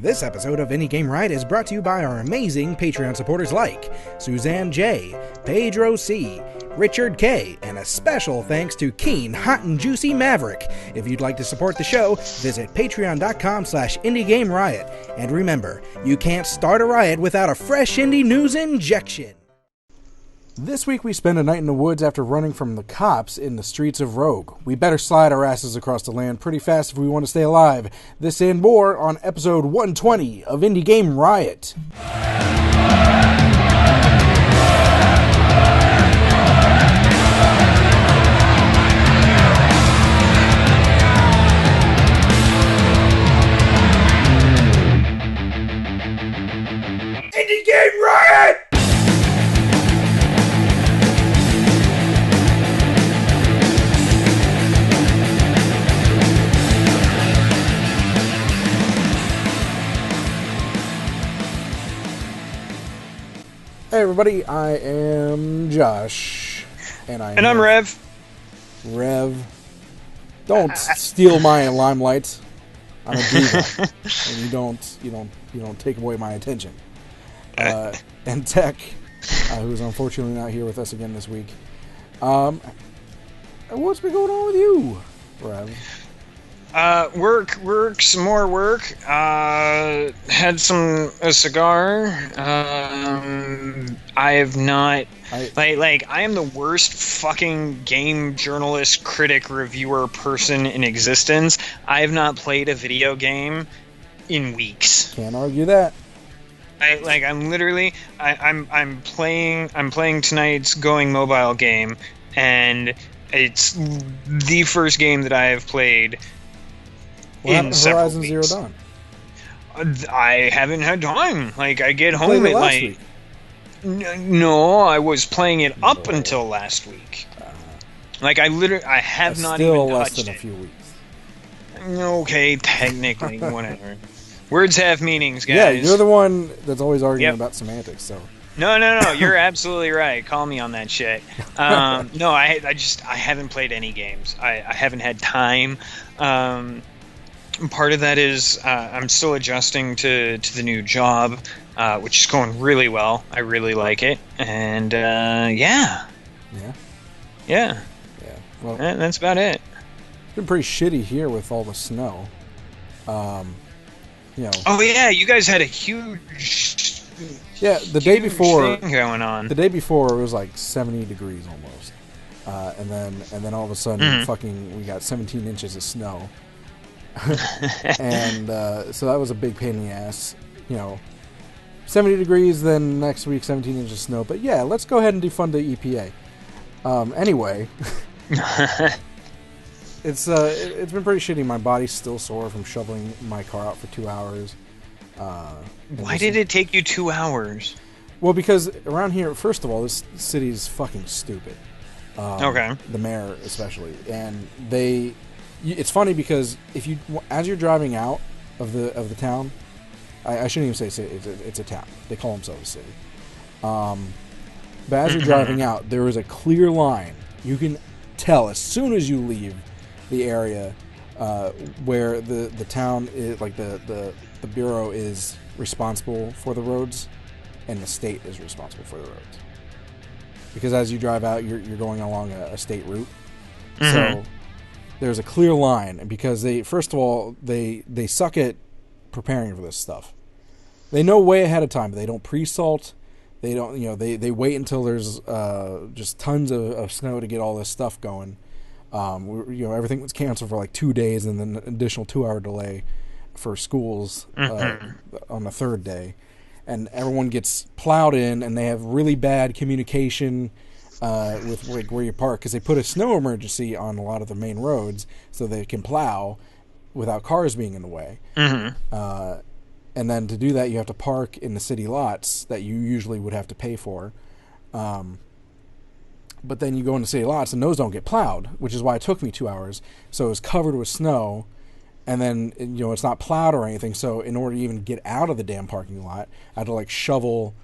This episode of Indie Game Riot is brought to you by our amazing Patreon supporters like Suzanne J, Pedro C, Richard K, and a special thanks to Keen Hot and Juicy Maverick. If you'd like to support the show, visit patreon.com/IndieGameRiot. And remember, you can't start a riot without a fresh indie news injection. This week we spend a night in the woods after running from the cops in the streets of Rogue. We better slide our asses across the land pretty fast if we want to stay alive. This and more on episode 120 of Indie Game Riot. Indie Game Riot! Hey everybody, I am Josh, and I'm Rev. Rev, don't steal my limelight. I'm a diva, and you don't take away my attention. And Tech, who's unfortunately not here with us again this week. What's been going on with you, Rev? Work, some more work. Had a cigar. I have not, I am the worst fucking game journalist, critic, reviewer person in existence. I have not played a video game in weeks. Can't argue that. I'm playing tonight's Going Mobile game, and it's the first game that I have played in several Horizon weeks. Zero Dawn. I haven't had time. I get home Played it at last week. No, I was playing it up until last week. I have not even touched less than it. a few weeks. Okay, technically, whatever. Words have meanings, guys. Yeah, you're the one that's always arguing about semantics, so. No, you're absolutely right. Call me on that shit. No, I haven't played any games. I haven't had time. Part of that is I'm still adjusting to the new job, which is going really well. I really like it, and yeah. Well, that's about it. It's been pretty shitty here with all the snow. Oh yeah, you guys had a huge. Yeah, the day before thing going on. The day before it was like 70 degrees almost, and then all of a sudden, we got 17 inches of snow, and so that was a big pain in the ass. 70 degrees, then next week 17 inches of snow. But yeah, let's go ahead and defund the EPA. Anyway, it's been pretty shitty. My body's still sore from shoveling my car out for 2 hours. Why did it take you 2 hours? Well, because around here, first of all, this city is fucking stupid. Okay. The mayor, especially, and it's funny because as you're driving out of the town, I shouldn't even say city. It's a town. They call themselves a city. But as you're driving out, there is a clear line. You can tell as soon as you leave the area where the town is, the bureau is responsible for the roads, and the state is responsible for the roads. Because as you drive out, you're going along a state route, so there's a clear line. And because they suck at preparing for this stuff. They know way ahead of time, but they don't pre-salt. They don't, they wait until there's just tons of snow to get all this stuff going. Everything was canceled for like 2 days, and then an additional 2-hour delay for schools on the third day, and everyone gets plowed in, and they have really bad communication with where you park, because they put a snow emergency on a lot of the main roads so they can plow without cars being in the way. And then to do that, you have to park in the city lots that you usually would have to pay for. But then you go into city lots, and those don't get plowed, which is why it took me 2 hours. So it was covered with snow, and then it's not plowed or anything. So in order to even get out of the damn parking lot, I had to shovel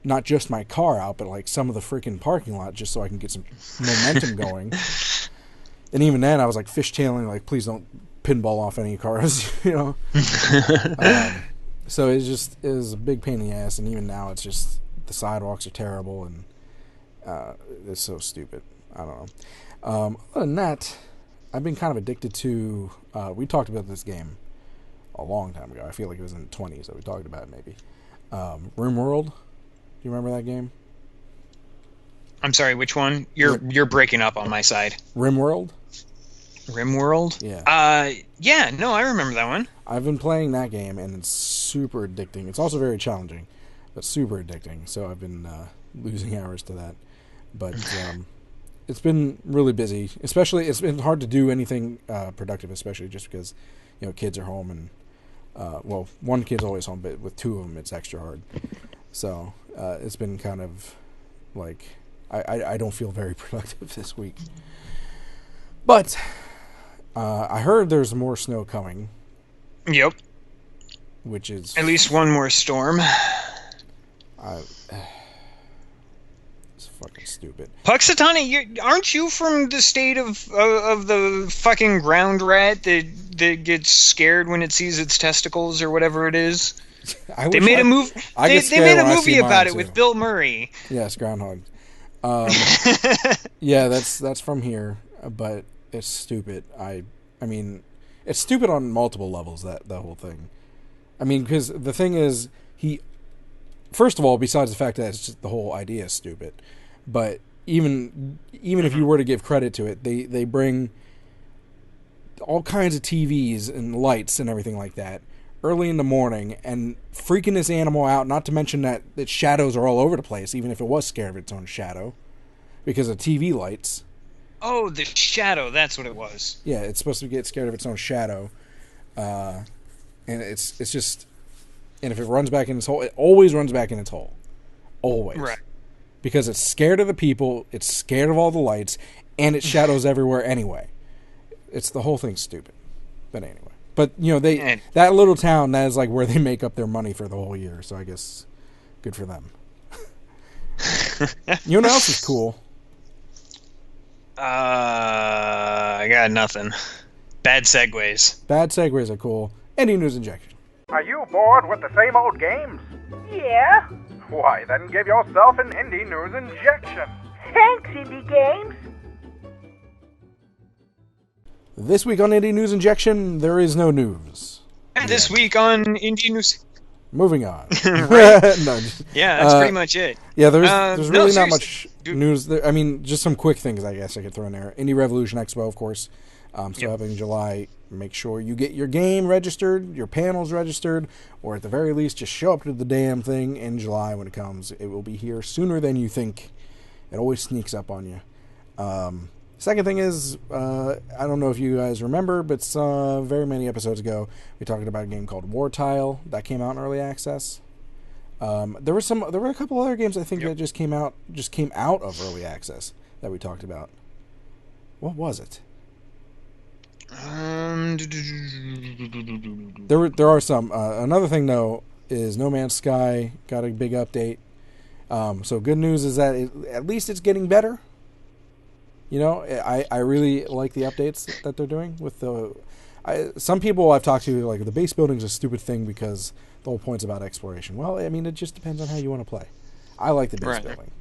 not just my car out, but some of the freaking parking lot, just so I can get some momentum going. And even then, I was fishtailing, please don't pinball off any cars, So it was a big pain in the ass, and even now it's just the sidewalks are terrible, and it's so stupid. I don't know. Other than that, I've been kind of addicted to. We talked about this game a long time ago. I feel like it was in the 20s that we talked about it, maybe. RimWorld. Do you remember that game? I'm sorry, which one? You're breaking up on my side. RimWorld? RimWorld? Yeah. Yeah, no, I remember that one. I've been playing that game, and it's super addicting. It's also very challenging, but super addicting. So I've been losing hours to that. But it's been really busy. Especially, it's been hard to do anything productive, especially just because, kids are home, and one kid's always home, but with two of them, it's extra hard. So it's been kind of like I don't feel very productive this week. But I heard there's more snow coming. Yep. Which is at least one more storm. It's fucking stupid. Puxatani, aren't you from the state of the fucking ground rat that gets scared when it sees its testicles or whatever it is? They made a movie. They made a movie about it with Bill Murray. Yes, Groundhog. Yeah, that's from here, but it's stupid. I mean, it's stupid on multiple levels. That whole thing. I mean, because the thing is, first of all, besides the fact that it's just the whole idea is stupid, but even if you were to give credit to it, they bring all kinds of TVs and lights and everything like that early in the morning and freaking this animal out, not to mention that its shadows are all over the place, even if it was scared of its own shadow, because of TV lights. Oh, the shadow, that's what it was. Yeah, it's supposed to get scared of its own shadow. And it's just... And if it runs back in its hole, it always runs back in its hole. Always. Right. Because it's scared of the people, it's scared of all the lights, and its shadows everywhere anyway. The whole thing's stupid. But anyway. But, that little town, that is like where they make up their money for the whole year, so I guess good for them. You know what else is cool? I got nothing. Bad segues. Bad segues are cool. Indie News Injection. Are you bored with the same old games? Yeah. Why, then give yourself an Indie News Injection. Thanks, Indie Games. This week on Indie News Injection, there is no news. This week on Indie News... Moving on. No, that's pretty much it. Yeah, there's really not much news. I mean, just some quick things I guess I could throw in there. Indie Revolution Expo, of course. Still happening in July. Make sure you get your game registered, your panels registered, or at the very least, just show up to the damn thing in July when it comes. It will be here sooner than you think. It always sneaks up on you. Second thing is, I don't know if you guys remember, but very many episodes ago, we talked about a game called War Tile that came out in early access. There were a couple other games I think that just came out of early access that we talked about. What was it? There are some. Another thing though is No Man's Sky got a big update. So good news is that at least it's getting better. I really like the updates that they're doing with some people I've talked to, like, the base building's a stupid thing because the whole point's about exploration. Well, I mean, it just depends on how you want to play. I like the base building.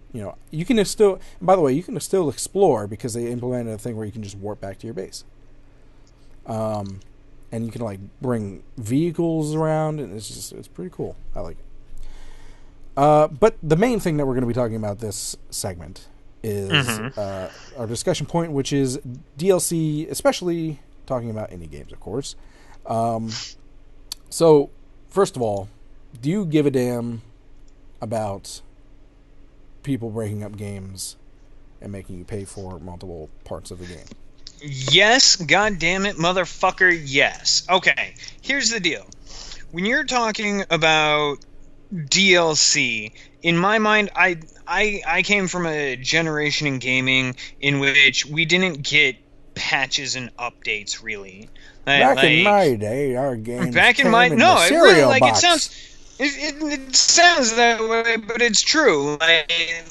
You can still, by the way, you can still explore because they implemented a thing where you can just warp back to your base. And you can, like, bring vehicles around, and it's pretty cool. I like it. But the main thing that we're going to be talking about this segment is our discussion point, which is DLC, especially talking about indie games, of course. So, first of all, do you give a damn about people breaking up games and making you pay for multiple parts of the game? Yes, goddammit, motherfucker, yes. Okay, here's the deal. When you're talking about DLC, in my mind, I came from a generation in gaming in which we didn't get patches and updates, really. Back in my day, our games back in my no, it really box. It sounds that way, but it's true.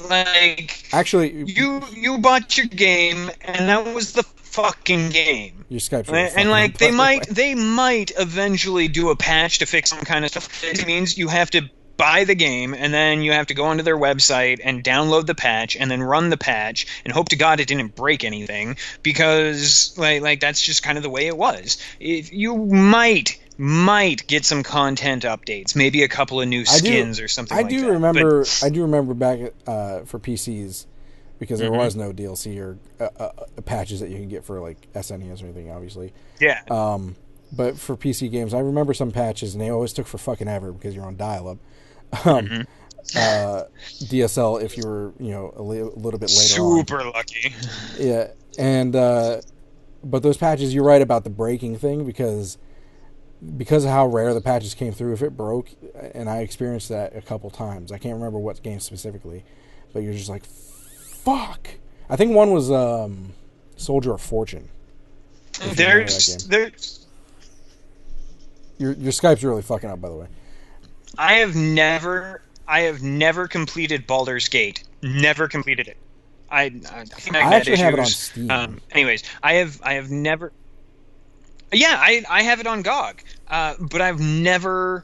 Like actually, you bought your game, and that was the fucking game. Your Skype's really and like fucking up, they might eventually do a patch to fix some kind of stuff. It means you have to buy the game, and then you have to go onto their website and download the patch, and then run the patch, and hope to God it didn't break anything, because like that's just kind of the way it was. If you might get some content updates, maybe a couple of new skins or something. I do remember back for PCs, because there was no DLC or patches that you can get for like SNES or anything, obviously. Yeah. But for PC games, I remember some patches, and they always took for fucking ever because you're on dial-up. DSL if you were, a little bit later Super lucky. Yeah, and but those patches, you're right about the breaking thing, because of how rare the patches came through. If it broke, and I experienced that a couple times. I can't remember what game specifically, but you're just like, fuck. I think one was Soldier of Fortune. There's your Skype's really fucking up, by the way. I have never completed Baldur's Gate. Never completed it. I think I actually have it on Steam. Anyways, I have never. Yeah, I have it on GOG, but I've never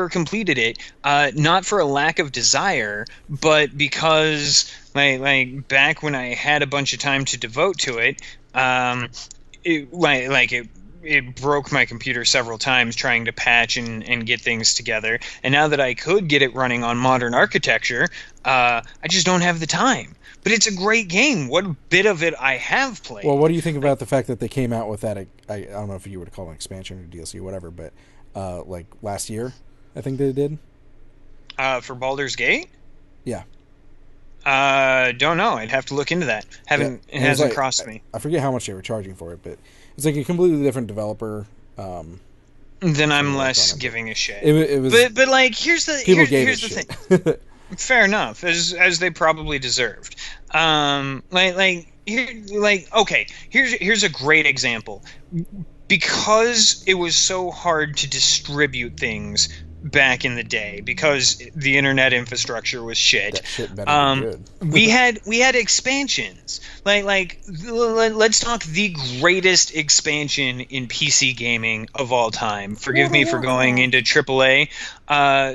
completed it. Not for a lack of desire, but because like back when I had a bunch of time to devote to it, it broke my computer several times trying to patch and get things together. And now that I could get it running on modern architecture, I just don't have the time. But it's a great game. What bit of it I have played. Well, what do you think about the fact that they came out with that? I don't know if you would call it an expansion or DLC or whatever, but like last year, I think they did. For Baldur's Gate? Yeah. Don't know. I'd have to look into that. It hasn't crossed me. I forget how much they were charging for it, but it's like a completely different developer. Then I'm less giving a shit. It was, but like here's the thing. Fair enough, as they probably deserved. Here's a great example. Because it was so hard to distribute things back in the day, because the internet infrastructure was shit. That shit better be good. we had expansions. Let's talk the greatest expansion in PC gaming of all time. Forgive me for going into AAA.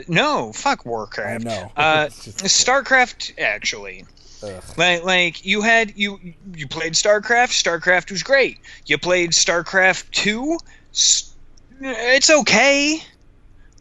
No, fuck Warcraft. I know. StarCraft, actually. Ugh. Like you played StarCraft. StarCraft was great. You played StarCraft 2. It's okay.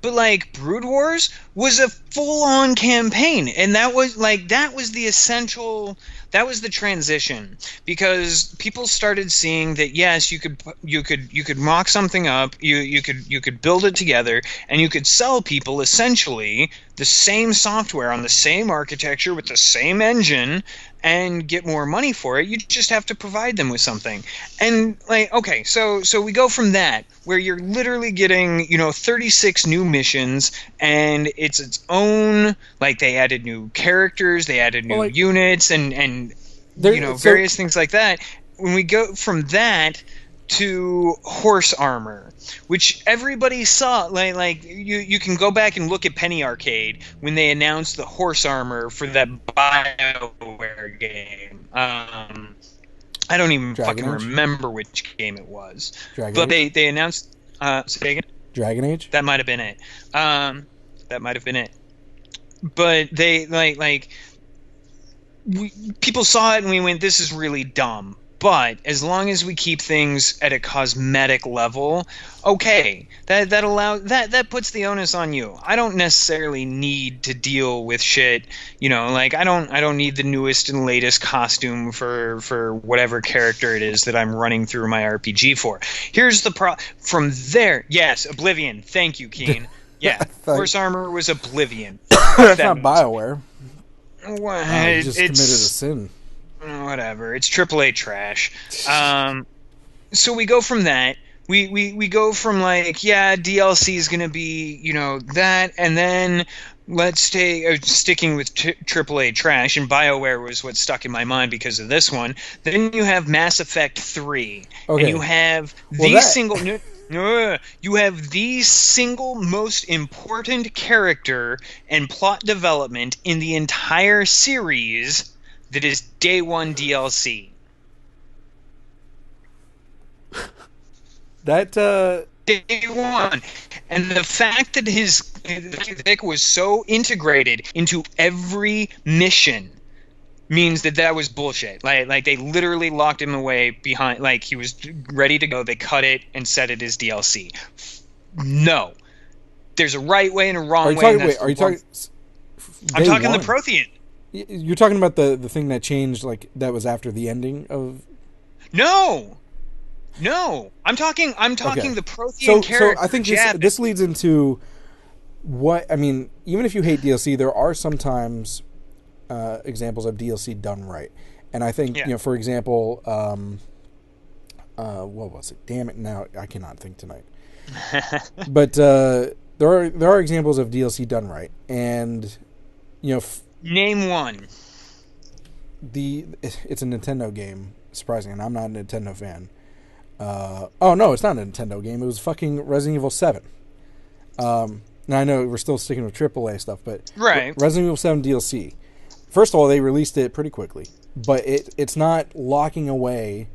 But like Brood Wars was a full-on campaign, and that was the essential. That was the transition, because people started seeing that yes, you could mock something up, you could build it together, and you could sell people essentially the same software on the same architecture with the same engine and get more money for it. You just have to provide them with something. And so we go from that, where you're literally getting 36 new missions, and it's its own, like, they added new characters, they added new units, and various things like that. When we go from that to horse armor, which everybody saw, you can go back and look at Penny Arcade when they announced the horse armor for that BioWare game. I don't even fucking remember which game it was. But they announced say again? Dragon Age? That might have been it. That might have been it. But they people saw it and we went, this is really dumb. But as long as we keep things at a cosmetic level, okay, that puts the onus on you. I don't necessarily need to deal with shit, I don't need the newest and latest costume for whatever character it is that I'm running through my RPG for. Here's the from there, yes, Oblivion. Thank you, Keen. Yeah, horse armor was Oblivion. That's not BioWare. Well, you just committed a sin. Whatever, it's AAA trash. So we go from that. We go from DLC is gonna be that, and then let's stay sticking with AAA trash. And BioWare was what stuck in my mind because of this one. Then you have Mass Effect 3, and you have you have the single most important character and plot development in the entire series. That is day one DLC. That Day one, and the fact that his deck was so integrated into every mission means that was bullshit. Like they literally locked him away behind, like he was ready to go. They cut it and set it as DLC. No, there's a right way and a wrong way. Are you talking? I'm talking the Prothean. You're talking about the thing that changed, like that was after the ending of. No, I'm talking the Prothean character. So I think this leads into what I mean. Even if you hate DLC, there are sometimes examples of DLC done right, and I think for example, what was it? Damn it! Now I cannot think tonight. But there are examples of DLC done right, and name one. It's a Nintendo game, surprisingly, and I'm not a Nintendo fan. No, it's not a Nintendo game. It was fucking Resident Evil 7. Now I know we're still sticking with AAA stuff, but right. Resident Evil 7 DLC. First of all, they released it pretty quickly, but it's not locking away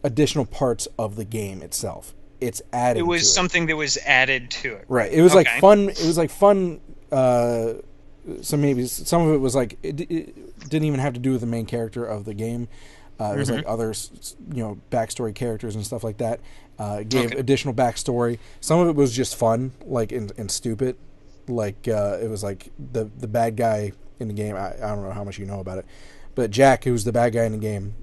additional parts of the game itself. It's added. It was to something that was added to it. Right. It was like fun. It was like fun. So maybe some of it was like it didn't even have to do with the main character of the game. It was like other, backstory characters and stuff like that. Gave additional backstory. Some of it was just fun, like and stupid. Like it was like the bad guy in the game. I don't know how much you know about it, but Jack, who's the bad guy in the game,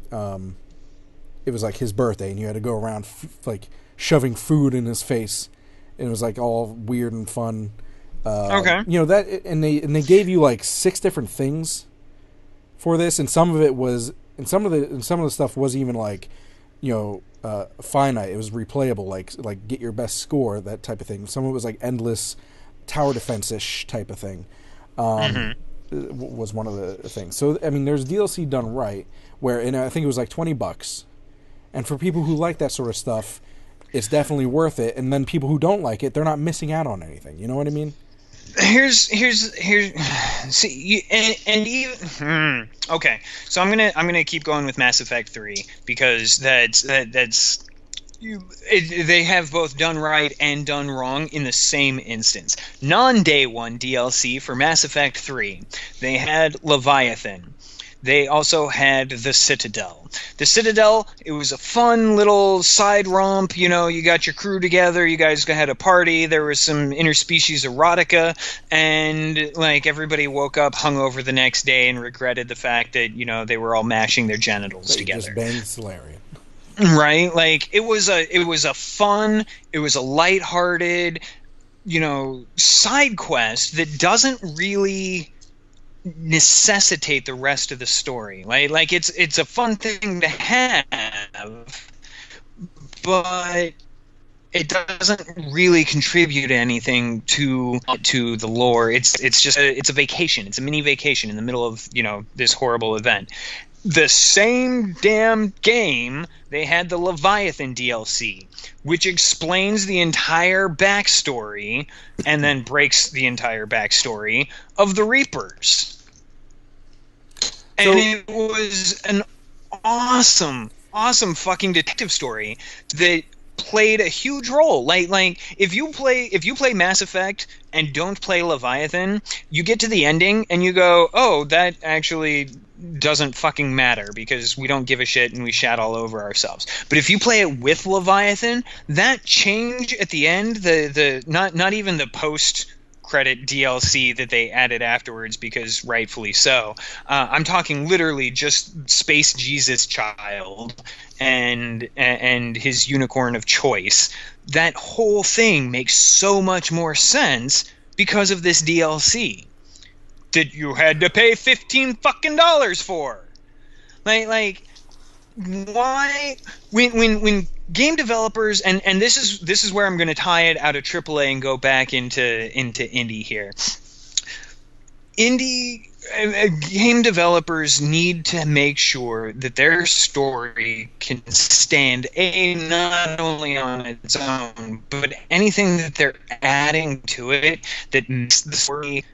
it was like his birthday, and you had to go around like shoving food in his face, and it was like all weird and fun. That, and they gave you like 6 different things for this, and some of it was. And some of the stuff wasn't even like, finite. It was replayable, like get your best score, that type of thing. Some of it was like endless tower defense-ish type of thing. Was one of the things. So I mean, there's DLC done right, and I think it was like $20. And for people who like that sort of stuff, it's definitely worth it. And then people who don't like it, they're not missing out on anything. You know what I mean? Here's see, and even okay. So I'm gonna keep going with Mass Effect 3 because they have both done right and done wrong in the same instance. Non-day one DLC for Mass Effect 3, they had Leviathan. They also had the Citadel. The Citadel, it was a fun little side romp. You got your crew together. You guys had a party. There was some interspecies erotica. And, like, everybody woke up hungover the next day and regretted the fact that, they were all mashing their genitals together. Just banged Solarian. Right? Like, it was a fun, it was a lighthearted, side quest that doesn't really necessitate the rest of the story. Like it's a fun thing to have, but it doesn't really contribute anything to the lore. It's just it's a vacation. It's a mini vacation in the middle of this horrible event. The same damn game, they had the Leviathan DLC, which explains the entire backstory and then breaks the entire backstory of the Reapers. And it was an awesome fucking detective story that played a huge role. Like if you play Mass Effect and don't play Leviathan, you get to the ending and you go, "Oh, that actually doesn't fucking matter because we don't give a shit and we shat all over ourselves." But if you play it with Leviathan, that change at the end, the not even the post credit DLC that they added afterwards, because rightfully so. I'm talking literally just Space Jesus Child and his unicorn of choice. That whole thing makes so much more sense because of this DLC that you had to pay $15 fucking for. Like why when game developers and this is where I'm going to tie it out of AAA and go back into indie here. Game developers need to make sure that their story can stand not only on its own, but anything that they're adding to it that makes the story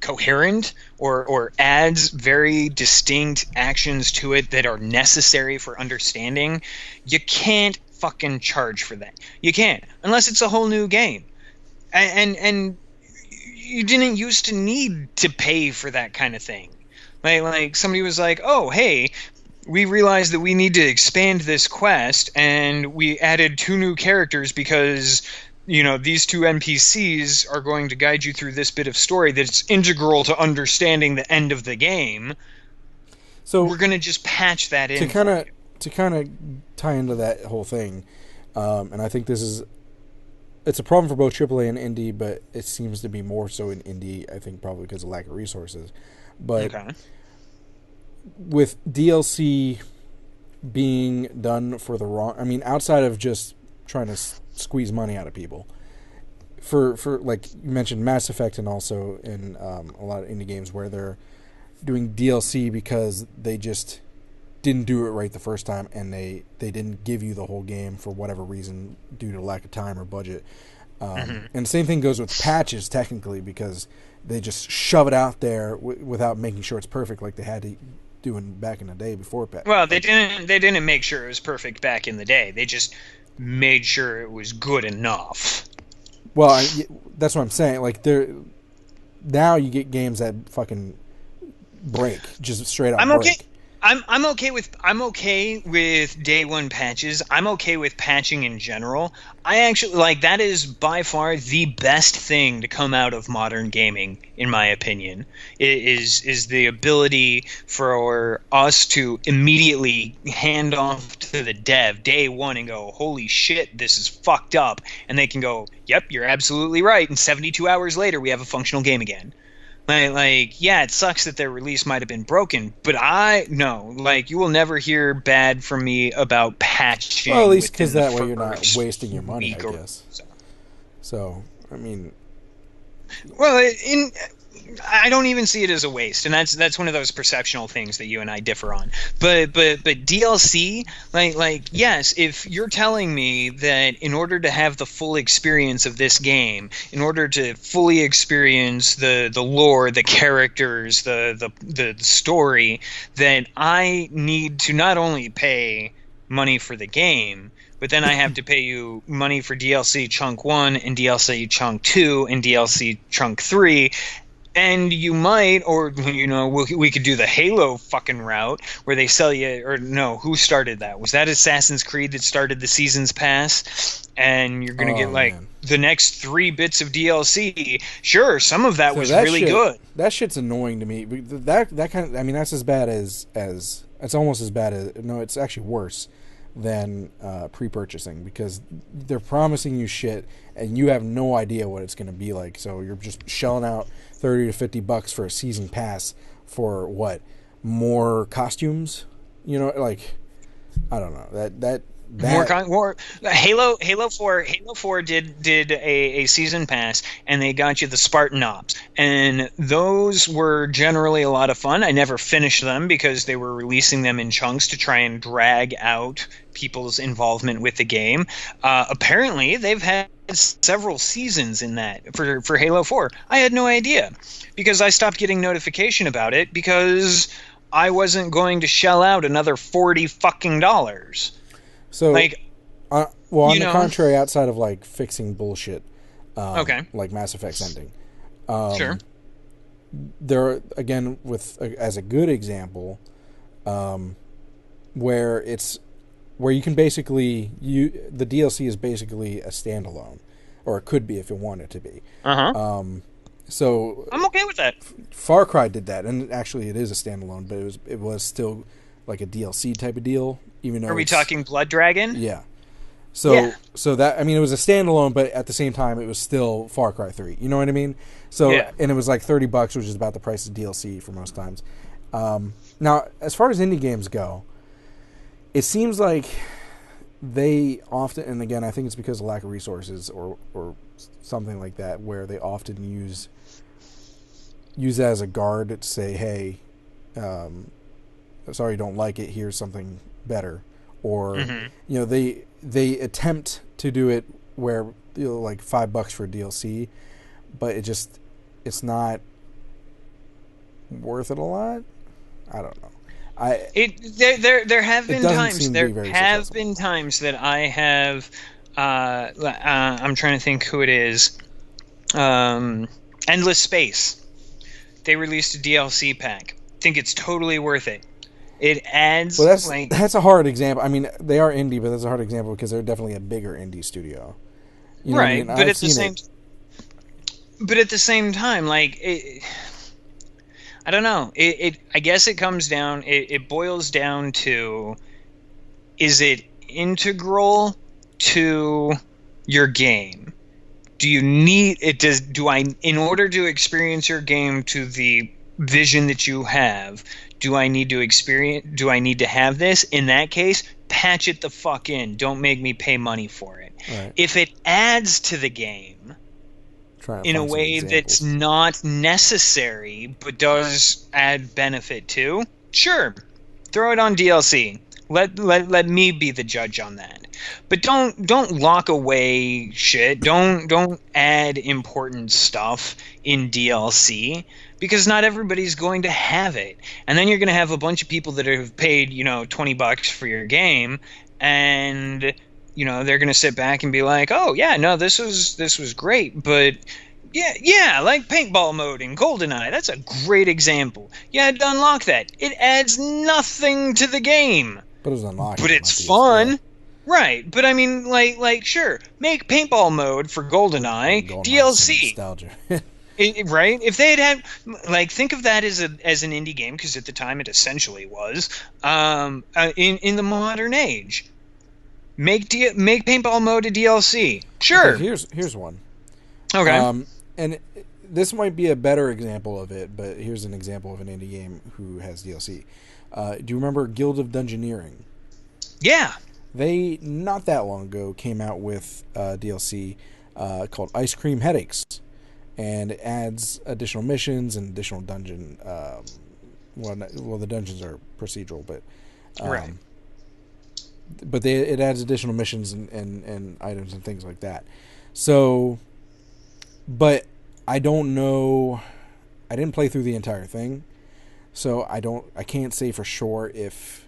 coherent or adds very distinct actions to it that are necessary for understanding. You can't fucking charge for that. You can't, unless it's a whole new game. And you didn't used to need to pay for that kind of thing. Like somebody was like, oh, hey, we realized that we need to expand this quest, and we added 2 new characters because, you know, these 2 NPCs are going to guide you through this bit of story that's integral to understanding the end of the game. So we're going to just patch that in. To kind of tie into that whole thing, and I think it's a problem for both AAA and indie, but it seems to be more so in indie, I think probably because of lack of resources. But with DLC being done for the wrong... I mean, outside of just trying to squeeze money out of people, for like you mentioned Mass Effect, and also in a lot of indie games where they're doing DLC because they just didn't do it right the first time, and they didn't give you the whole game for whatever reason due to lack of time or budget. And the same thing goes with patches, technically, because they just shove it out there without making sure it's perfect like they had to do back in the day before patch. Well, they didn't make sure it was perfect back in the day. They just made sure it was good enough. Well, that's what I'm saying. Like, now you get games that fucking break, just straight up break. Okay. I'm okay with day one patches. I'm okay with patching in general. I actually that is by far the best thing to come out of modern gaming, in my opinion. Is the ability for us to immediately hand off to the dev day one and go, holy shit, this is fucked up, and they can go, yep, you're absolutely right, and 72 hours later we have a functional game again. Yeah, it sucks that their release might have been broken, but you will never hear bad from me about patching. Well, at least because that way you're not wasting your money, I guess. So, I mean... Well, I don't even see it as a waste, and that's one of those perceptional things that you and I differ on. But DLC, yes, if you're telling me that in order to have the full experience of this game, in order to fully experience the lore, the characters, the story, that I need to not only pay money for the game, but then I have to pay you money for DLC Chunk 1 and DLC Chunk 2 and DLC Chunk 3. And you might, or, we could do the Halo fucking route where they sell you, or no, who started that? Was that Assassin's Creed that started the Seasons Pass? And you're going to get, the next 3 bits of DLC. Sure, some of that was really good. That shit's annoying to me. That kind of, I mean, that's as bad as, it's almost as bad as, no, it's actually worse than pre-purchasing, because they're promising you shit and you have no idea what it's going to be like, so you're just shelling out $30 to $50 for a season pass for what? More costumes? I don't know. That more Halo 4 did a season pass, and they got you the Spartan Ops, and those were generally a lot of fun. I never finished them because they were releasing them in chunks to try and drag out people's involvement with the game. Apparently they've had several seasons in that for Halo 4. I had no idea, because I stopped getting notification about it because I wasn't going to shell out another $40 fucking dollars. So, on the contrary, outside of fixing bullshit, like Mass Effect's ending, sure. There again as a good example, where you can basically the DLC is basically a standalone, or it could be if it wanted to be. So I'm okay with that. Far Cry did that, and actually it is a standalone, but it was still like a DLC type of deal. Even though are we talking Blood Dragon? Yeah. So that, I mean, it was a standalone, but at the same time, it was still Far Cry 3. You know what I mean? So and it was like $30, which is about the price of DLC for most times. Now, as far as indie games go, it seems like they often, and again, I think it's because of lack of resources or something like that, where they often use that as a guard to say, hey, sorry you don't like it, here's something better. Or they attempt to do it where like $5 for DLC, but it's not worth it a lot. I don't know. There have been times. There have successful. been times that I have. I'm trying to think who it is. Endless Space. They released a DLC pack. Think it's totally worth it. It adds. Well, that's a hard example. I mean, they are indie, but that's a hard example because they're definitely a bigger indie studio. You know right, what I mean? but at the same. But at the same time, like, I don't know. I guess it comes down. It boils down to: is it integral to your game? Do you need it? In order to experience your game to the vision that you have? Do I need to have this? In that case, patch it the fuck in. Don't make me pay money for it. Right. If it adds to the game in a way that's not necessary but does add benefit to, sure, throw it on DLC. Let me be the judge on that. But don't lock away shit. Don't add important stuff in DLC because not everybody's going to have it. And then you're going to have a bunch of people that have paid, $20 for your game, and they're going to sit back and be like, "Oh, yeah, no, this was great, but yeah, like paintball mode in GoldenEye. That's a great example. Yeah, I'd unlock that. It adds nothing to the game. But it was unlocked. But it's fun." Yeah. Right, but I mean, like, sure, make paintball mode for GoldenEye DLC. Nostalgia. Right? If they had think of that as an indie game, because at the time it essentially was, in the modern age. Make paintball mode a DLC. Sure. Okay, here's one. Okay. And this might be a better example of it, but here's an example of an indie game who has DLC. Do you remember Guild of Dungeoneering? Yeah. They, not that long ago, came out with DLC called Ice Cream Headaches. And it adds additional missions and additional dungeon... well, the dungeons are procedural, but... right. But it adds additional missions and items and things like that. So... But I don't know... I didn't play through the entire thing. So I can't say for sure if...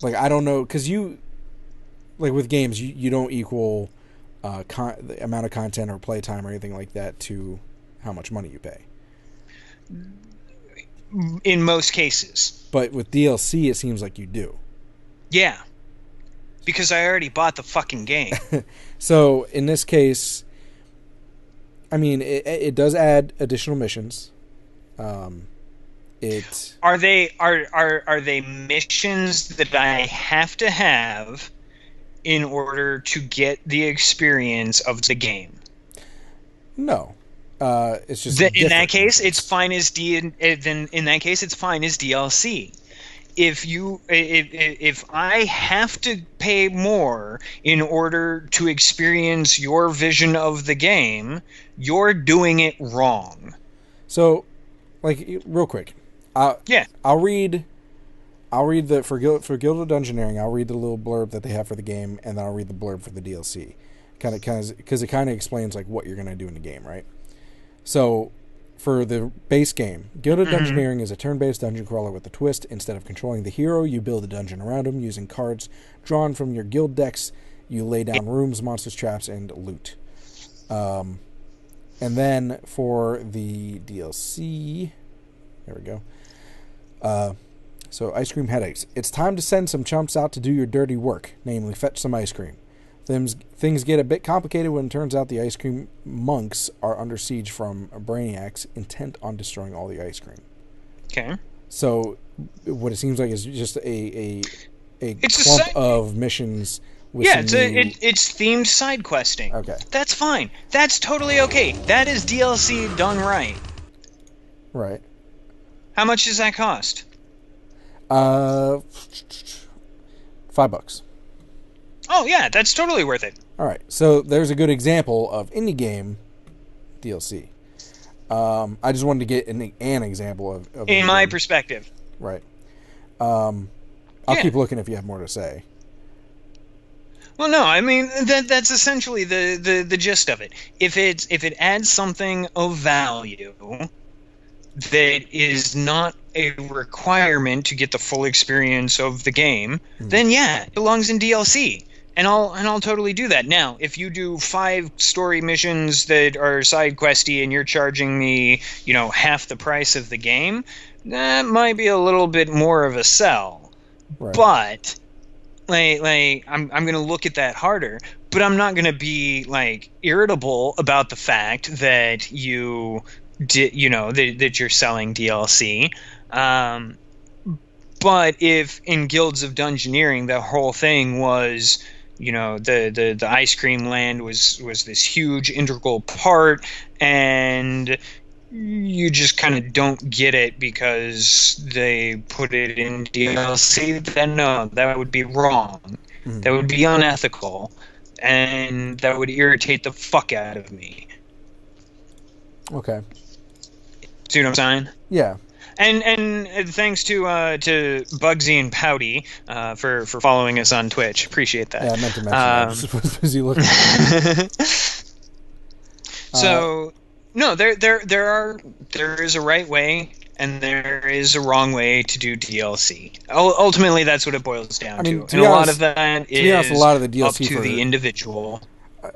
I don't know, because with games, you don't equal the amount of content or playtime or anything like that to how much money you pay. In most cases. But with DLC, it seems like you do. Yeah. Because I already bought the fucking game. So, in this case, I mean, it does add additional missions. Are they missions that I have to have in order to get the experience of the game? No, it's just in that case it's fine as DLC. If I have to pay more in order to experience your vision of the game, you're doing it wrong. So, real quick. I'll read the for Guild of Dungeoneering. I'll read the little blurb that they have for the game, and then I'll read the blurb for the DLC, because it kind of explains what you're gonna do in the game, right? So, for the base game, Guild of Dungeoneering is a turn-based dungeon crawler with a twist. Instead of controlling the hero, you build a dungeon around him using cards drawn from your guild decks. You lay down rooms, monsters, traps, and loot. And then for the DLC, there we go. So Ice Cream Headaches. It's time to send some chumps out to do your dirty work, namely fetch some ice cream. Things get a bit complicated when it turns out the ice cream monks are under siege from brainiacs intent on destroying all the ice cream. Okay. So what it seems like is just a clump of missions. With it's themed side questing. Okay. That's fine. That's totally okay. That is DLC done right. Right. How much does that cost? $5. Oh yeah, that's totally worth it. All right, so there's a good example of indie game DLC. I just wanted to get an example of in my perspective. Right. I'll keep looking if you have more to say. Well, no, I mean that's essentially the gist of it. If it adds something of value, that is not a requirement to get the full experience of the game, then yeah, it belongs in DLC. And I'll totally do that. Now, if you do 5 story missions that are side questy and you're charging me, half the price of the game, that might be a little bit more of a sell. Right. But I'm going to look at that harder, but I'm not going to be irritable about the fact that that you're selling DLC. But if in Guilds of Dungeoneering the whole thing was the ice cream land was this huge integral part, and you just kind of don't get it because they put it in DLC, then no, that would be wrong. That would be unethical, and that would irritate the fuck out of me. Okay. See what I'm saying? Yeah. And thanks to Bugsy and Pouty for following us on Twitch. Appreciate that. Yeah, I meant to mention that. I was just busy looking at it. So no, there is a right way and there is a wrong way to do DLC. Ultimately, that's what it boils down to. And a lot of that is a lot of the DLC up to the individual.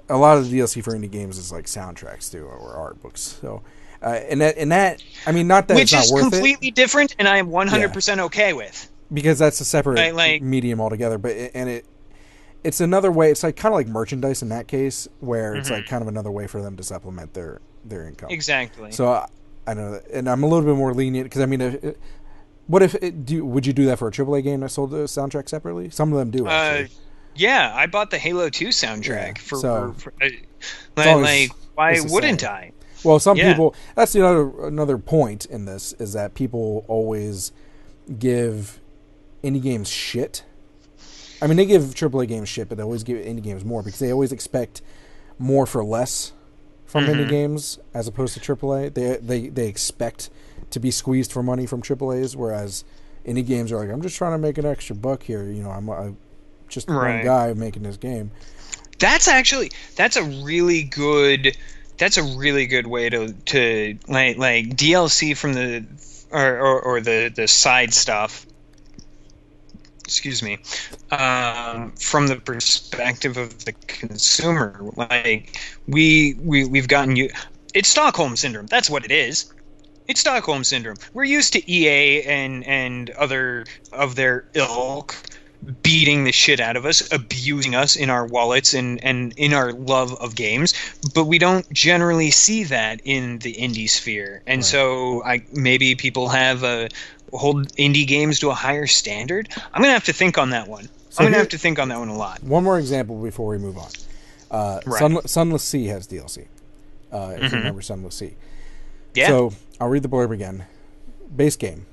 A lot of the DLC for indie games is like soundtracks too, or art books. So. And that I mean, not that which it's not worth it. Which is completely different, and I am 100% okay with. Because that's a separate medium altogether. But it's another way. It's kind of like merchandise in that case, where it's kind of another way for them to supplement their income. Exactly. So I know that, and I'm a little bit more lenient because I mean, would you do that for a AAA game that sold the soundtrack separately? Some of them do. Actually. Yeah, I bought the Halo 2 soundtrack for why wouldn't I? Well, some people. That's another point in this is that people always give indie games shit. I mean, they give AAA games shit, but they always give indie games more because they always expect more for less from indie games as opposed to AAA. They expect to be squeezed for money from AAAs, whereas indie games are like, I'm just trying to make an extra buck here. I'm just one guy making this game. That's a really good. That's a really good way to DLC from the or the side stuff. Excuse me. From the perspective of the consumer, we've gotten you. It's Stockholm syndrome. That's what it is. It's Stockholm syndrome. We're used to EA and other of their ilk beating the shit out of us, abusing us in our wallets and in our love of games, but we don't generally see that in the indie sphere. And so maybe people hold indie games to a higher standard. I'm going to have to think on that one. I'm going to have to think on that one a lot. One more example before we move on. Sunless Sea has DLC. If you remember Sunless Sea. Yeah. So I'll read the blurb again. Base game.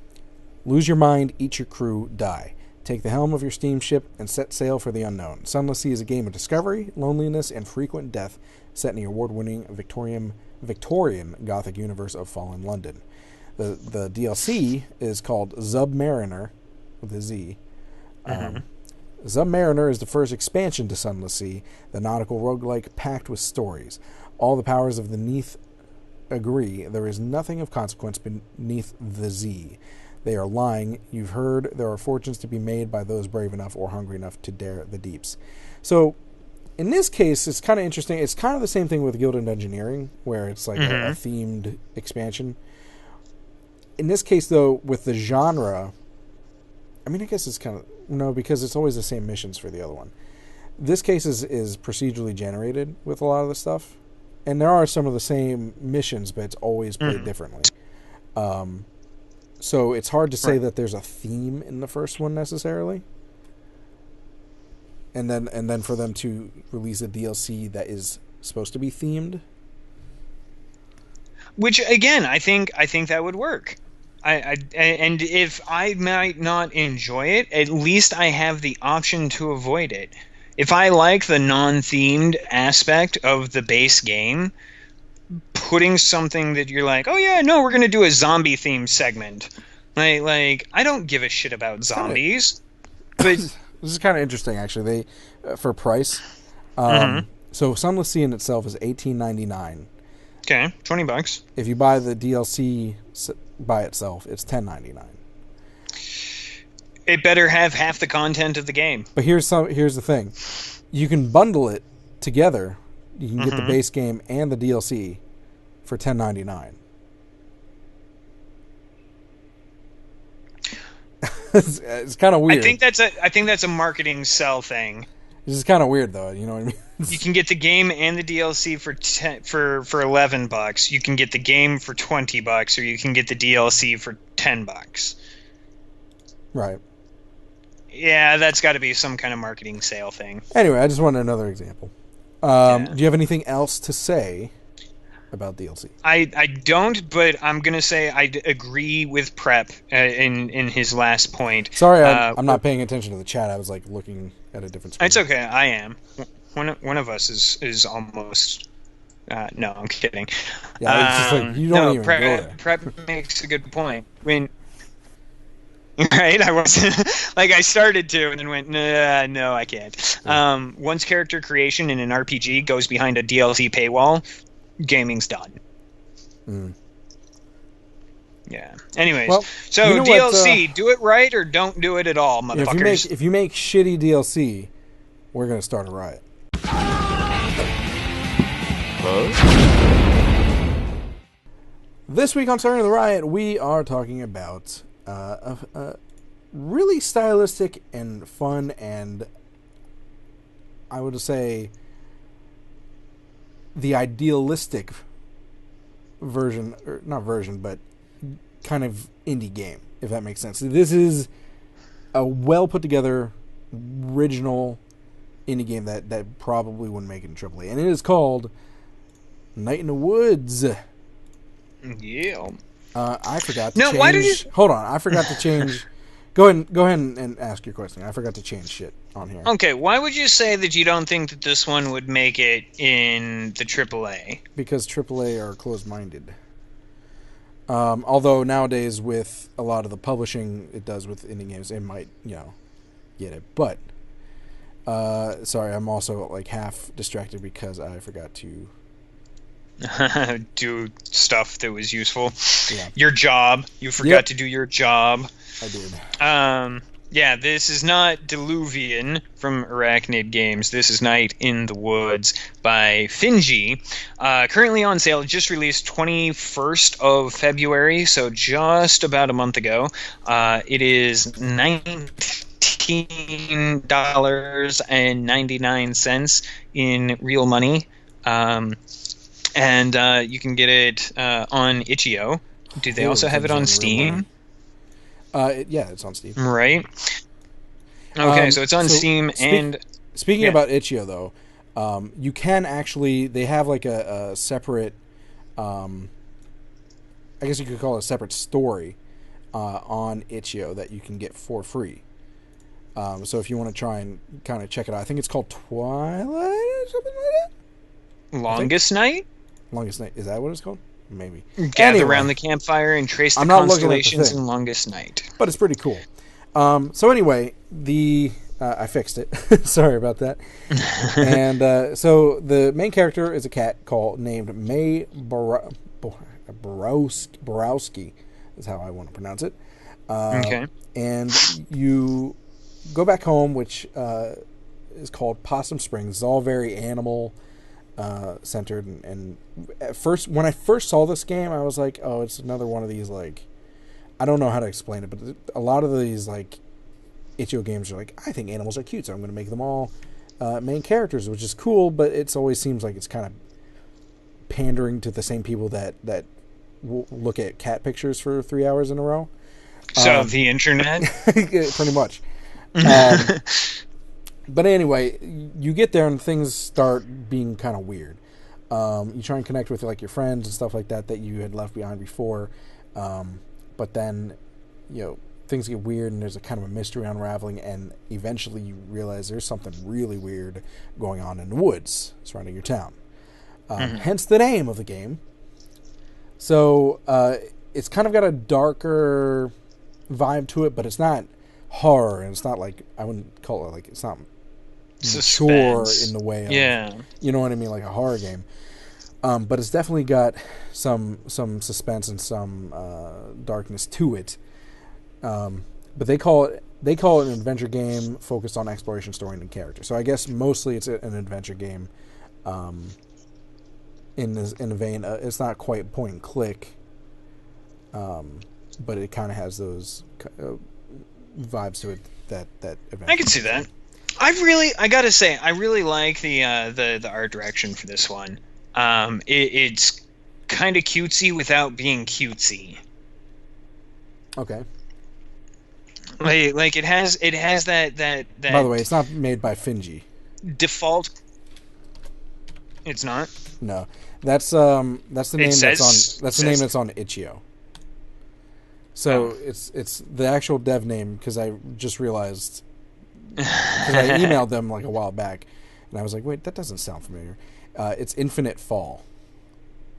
Lose your mind, eat your crew, die. Take the helm of your steamship and set sail for the unknown. Sunless Sea is a game of discovery, loneliness, and frequent death set in the award-winning Victorian Gothic universe of Fallen London. The DLC is called Submariner, with a Z. Submariner is the first expansion to Sunless Sea, the nautical roguelike packed with stories. All the powers of the Neath agree. There is nothing of consequence beneath the Z. They are lying. You've heard there are fortunes to be made by those brave enough or hungry enough to dare the deeps. So, in this case, it's kind of interesting. It's kind of the same thing with Guild of Dungeoneering, where it's like a themed expansion. In this case, though, with the genre, I mean, I guess it's kind of... No, because it's always the same missions for the other one. This case is procedurally generated with a lot of the stuff. And there are some of the same missions, but it's always played differently. So it's hard to say that there's a theme in the first one necessarily, and then for them to release a DLC that is supposed to be themed. Which again, I think that would work. And if I might not enjoy it, at least I have the option to avoid it. If I like the non-themed aspect of the base game, putting something that you're like, oh yeah, no, we're going to do a zombie themed segment. Like I don't give a shit about zombies. But this is kind of interesting, actually. They for price. So Sunless Sea in itself is $18.99. Okay, $20. If you buy the DLC by itself, it's $10.99. It better have half the content of the game. But here's the thing. You can bundle it together. You can get the base game and the DLC for $10.99. It's kind of weird. I think that's a marketing sell thing. This is kind of weird, though. You know what I mean? You can get the game and the DLC for $11. You can get the game for $20, or you can get the DLC for $10. Right. Yeah, that's got to be some kind of marketing sale thing. Anyway, I just wanted another example. Do you have anything else to say about DLC? I don't, but I'm gonna say I agree with Prep in his last point. Sorry, I'm not paying attention to the chat. I was like looking at a different screen. It's okay. I am. One of us is almost. No, I'm kidding. Yeah, it's just like you don't even go there. Prep makes a good point. Right, I wasn't like I started to, and then went, no, I can't. Yeah. Once character creation in an RPG goes behind a DLC paywall, gaming's done. Mm. Yeah. Anyways, well, so you know DLC, do it right or don't do it at all, motherfuckers. If you make shitty DLC, we're gonna start a riot. This week on Starting the Riot, we are talking about a really stylistic and fun, and I would say the idealistic version, or not version, but kind of indie game, if that makes sense. This is a well put together, original indie game that probably wouldn't make it in AAA, and it is called Night in the Woods. Yeah. I forgot to change. Why did you... Hold on, I forgot to change. Go ahead and ask your question. I forgot to change shit on here. Okay, why would you say that you don't think that this one would make it in the AAA? Because AAA are closed-minded. Although nowadays with a lot of the publishing it does with indie games, it might, get it. But, sorry, I'm also like half distracted because I forgot to do stuff that was useful. Yeah. Your job. You forgot to do your job. I did. Yeah, this is not Diluvian from Arachnid Games. This is Night in the Woods by Finji. Currently on sale. It just released 21st of February, so just about a month ago. It is $19.99 in real money. And you can get it on Itch.io. Do they also have it on Steam? It's on Steam. Right. Okay, so it's on Steam and... Speaking about Itch.io, though, you can actually... They have like a separate... I guess you could call it a separate story on Itch.io that you can get for free. So if you want to try and kind of check it out, I think it's called Twilight or something like that? Longest Night? Longest Night. Is that what it's called? Maybe. Gather around the campfire and trace the constellations in Longest Night. But it's pretty cool. So anyway, I fixed it. Sorry about that. And so the main character is a cat named May Borowski is how I want to pronounce it. Okay. And you go back home, which is called Possum Springs. It's all very animal centered, and at first, when I first saw this game, I was like, oh, it's another one of these, like, I don't know how to explain it, but a lot of these, like, Itch.io games are like, I think animals are cute, so I'm going to make them all main characters, which is cool, but it always seems like it's kind of pandering to the same people that will look at cat pictures for 3 hours in a row. So the internet? Pretty much. But anyway, you get there and things start being kind of weird. You try and connect with like your friends and stuff like that you had left behind before. But then, things get weird and there's a kind of a mystery unraveling, and eventually you realize there's something really weird going on in the woods surrounding your town. Hence the name of the game. So it's kind of got a darker vibe to it, but it's not horror, and it's not like, I wouldn't call it like, it's not mature in the way of, you know what I mean, like a horror game. But it's definitely got some suspense and some darkness to it. But they call it an adventure game focused on exploration, story, and character. So I guess mostly it's an adventure game. In a vein, it's not quite point and click, but it kind of has those vibes to it that adventure. I can see that. I gotta say, I really like the art direction for this one. It's kind of cutesy without being cutesy. Okay. Like it has that. By the way, it's not made by Finji. Default. It's not. No, that's the name that's on itch.io. So it's the actual dev name, because I just realized, because I emailed them like a while back, and I was like, wait, that doesn't sound familiar. It's Infinite Fall.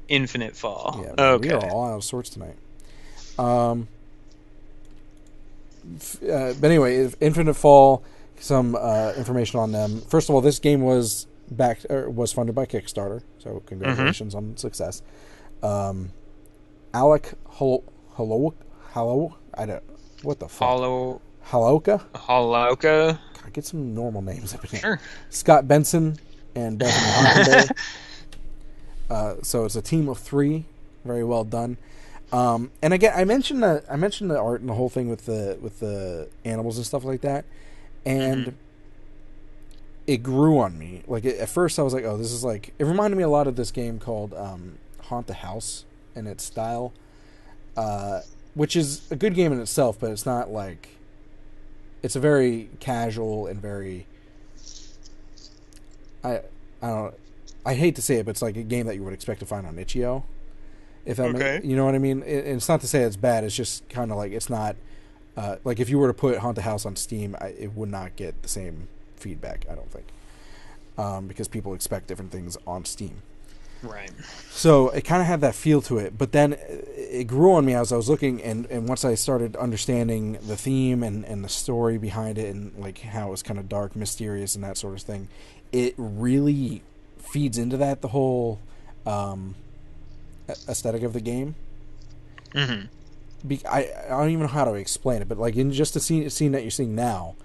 Infinite Fall. Yeah, okay. We are all out of sorts tonight. But anyway, Infinite Fall. Some information on them. First of all, this game was funded by Kickstarter, so congratulations on success. Alec Hello, I don't. What the fuck? Haloka. God, get some normal names up in here. Sure. Scott Benson and Bethany Hockenberry. So it's a team of 3. Very well done. And again, I mentioned the art and the whole thing with the animals and stuff like that, and it grew on me. Like at first, I was like, "Oh, this is like." It reminded me a lot of this game called Haunt the House in its style, which is a good game in itself, but it's not like. It's a very casual and very. I don't. I hate to say it, but it's like a game that you would expect to find on itch.io. If that you know what I mean? It's not to say it's bad. It's just kind of like it's not. Like if you were to put Haunt the House on Steam, it would not get the same feedback, I don't think, because people expect different things on Steam. Right. So it kind of had that feel to it, but then it grew on me as I was looking, and once I started understanding the theme and the story behind it, and like how it was kind of dark, mysterious, and that sort of thing, it really feeds into that, the whole aesthetic of the game. Mm-hmm. I don't even know how to explain it, but like in just the scene that you're seeing now,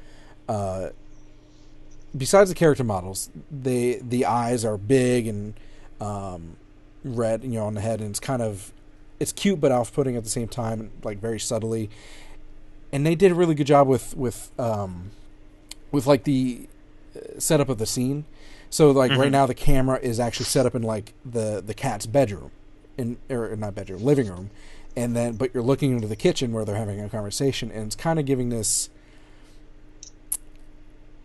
besides the character models, the eyes are big and red, on the head, and it's cute but off-putting at the same time, like very subtly. And they did a really good job with like the setup of the scene. So like right now the camera is actually set up in like the cat's bedroom, living room, but you're looking into the kitchen where they're having a conversation, and it's kind of giving this.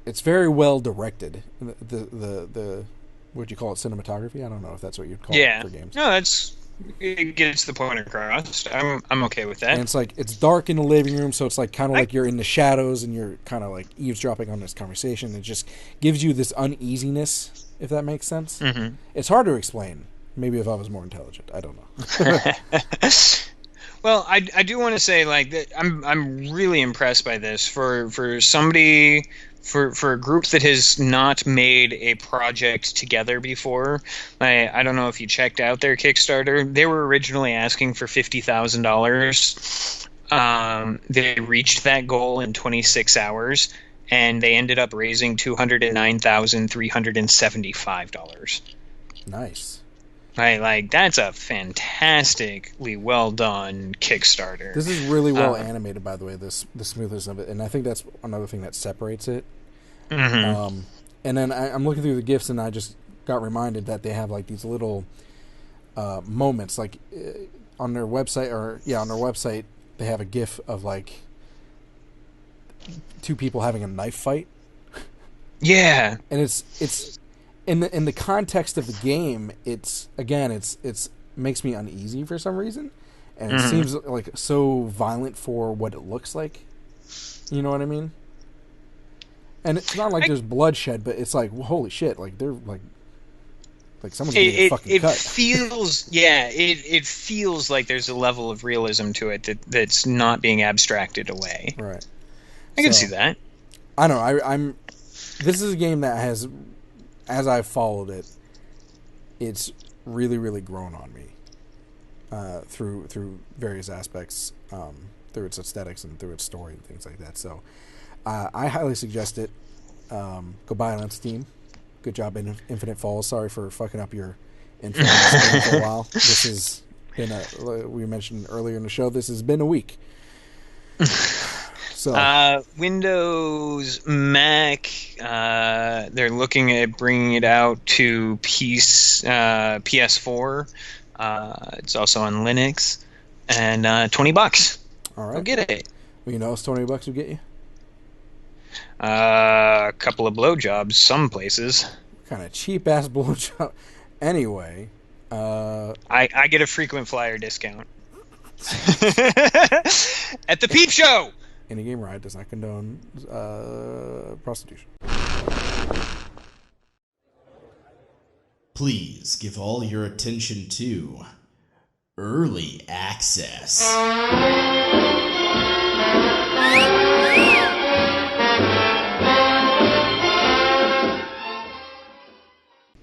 It's very well directed. The would you call it, cinematography? I don't know if that's what you'd call it for games. No, it gets the point across. I'm okay with that. And it's like it's dark in the living room, so it's like kind of like you're in the shadows and you're kind of like eavesdropping on this conversation. It just gives you this uneasiness, if that makes sense. Mm-hmm. It's hard to explain. Maybe if I was more intelligent, I don't know. Well, I do want to say like that I'm really impressed by this for somebody. For a group that has not made a project together before. I don't know if you checked out their Kickstarter. They were originally asking for $50,000. They reached that goal in 26 hours, and they ended up raising $209,375. Nice. Like that's a fantastically well done Kickstarter. This is really well animated, by the way. The smoothness of it, and I think that's another thing that separates it. Mm-hmm. And then I'm looking through the GIFs, and I just got reminded that they have like these little moments, like on their website, they have a GIF of like 2 people having a knife fight. Yeah, and it's in the context of the game. It's makes me uneasy for some reason, and it seems like so violent for what it looks like. You know what I mean? And it's not like there's bloodshed, but it's like, well, holy shit! Like they're like someone's getting fucking cut. It feels like there's a level of realism to it that's not being abstracted away. Right. I can see that. I know. This is a game that has, as I've followed it, it's really, really grown on me through various aspects, through its aesthetics and through its story and things like that. So I highly suggest it. Go buy it on Steam. Good job, Infinite Falls. Sorry for fucking up your Infinite game for a while. This has been we mentioned earlier in the show, this has been a week. So Windows, Mac, they're looking at bringing it out to PS4. It's also on Linux, and $20. All right, go get it. Well, you know, it's $20 would get you a couple of blowjobs, some places. Kind of cheap ass blowjob. Anyway, I get a frequent flyer discount at the Peep Show. Indie Game Riot does not condone prostitution. Please give all your attention to Early Access.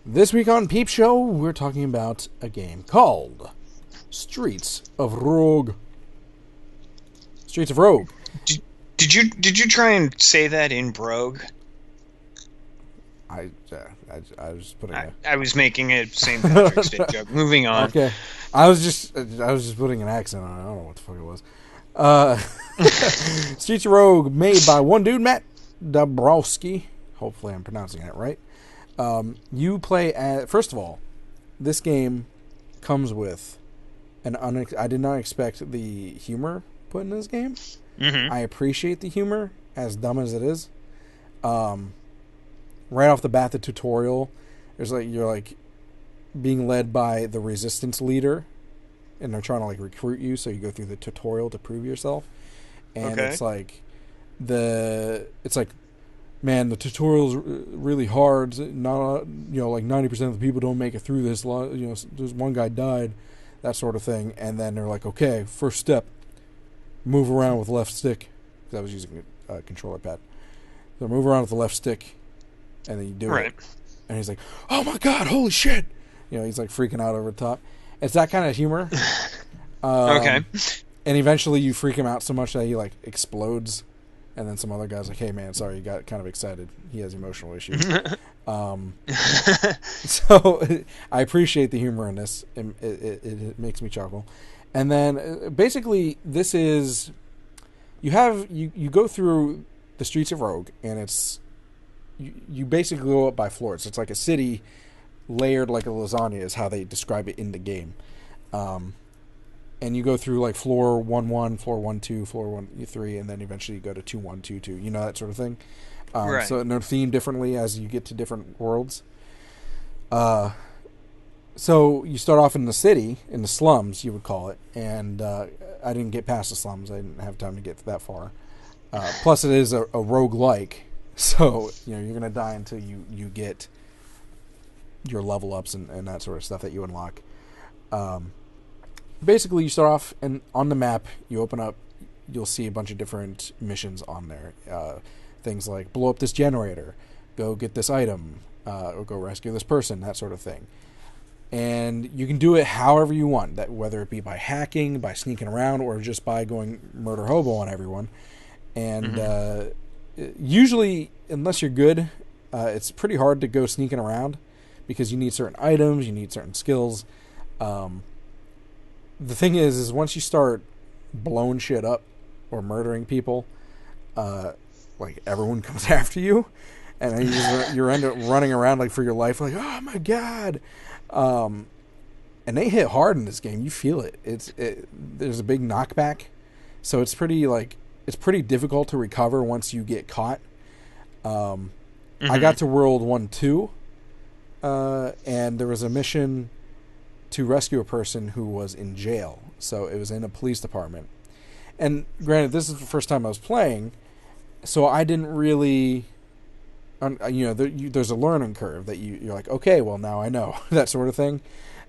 This week on Peep Show, we're talking about a game called Streets of Rogue. Streets of Rogue. Did you try and say that in brogue? I was putting. I was making a St. Patrick's Day joke. Moving on. Okay, I was just putting an accent on it. I don't know what the fuck it was. Streets of Rogue, made by one dude, Matt Dabrowski. Hopefully, I'm pronouncing it right. You play as, first of all, this game comes with I did not expect the humor put in this game. Mm-hmm. I appreciate the humor, as dumb as it is. Right off the bat, the tutorial, you're being led by the resistance leader, and they're trying to recruit you, so you go through the tutorial to prove yourself. And okay. it's man, the tutorial's really hard. Not 90% of the people don't make it through this. There's one guy died, that sort of thing. And then they're like, okay, first step, move around with left stick. Because I was using a controller pad. So move around with the left stick, and then you do it. And he's like, oh my god, holy shit! He's freaking out over the top. It's that kind of humor. Okay. And eventually you freak him out so much that he explodes. And then some other guy's like, hey man, sorry, you got kind of excited. He has emotional issues. So I appreciate the humor in this. It makes me chuckle. And then basically this is, you go through the Streets of Rogue, and it's, you basically go up by floors. It's like a city layered like a lasagna is how they describe it in the game. And you go through floor 1-1, floor 1-2, floor 1-3, and then eventually you go to 2-1-2-2. That sort of thing. Right. So they're themed differently as you get to different worlds. So you start off in the city, in the slums, you would call it. And I didn't get past the slums. I didn't have time to get that far. Plus, it is a roguelike. So you're going to die until you get your level ups and that sort of stuff that you unlock. Basically, you start off, and on the map, you open up, you'll see a bunch of different missions on there. Things like, blow up this generator, go get this item, or go rescue this person, that sort of thing. And you can do it however you want, that whether it be by hacking, by sneaking around, or just by going murder hobo on everyone. And usually, unless you're good, it's pretty hard to go sneaking around, because you need certain items, you need certain skills. The thing is once you start blowing shit up or murdering people, everyone comes after you, and then you end up running around for your life, oh my god. And they hit hard in this game. You feel it. There's a big knockback, so it's pretty difficult to recover once you get caught. I got to World 1-2, and there was a mission to rescue a person who was in jail. So it was in a police department. And granted, this is the first time I was playing, so I didn't really... there's a learning curve that you're like, okay, well, now I know, that sort of thing.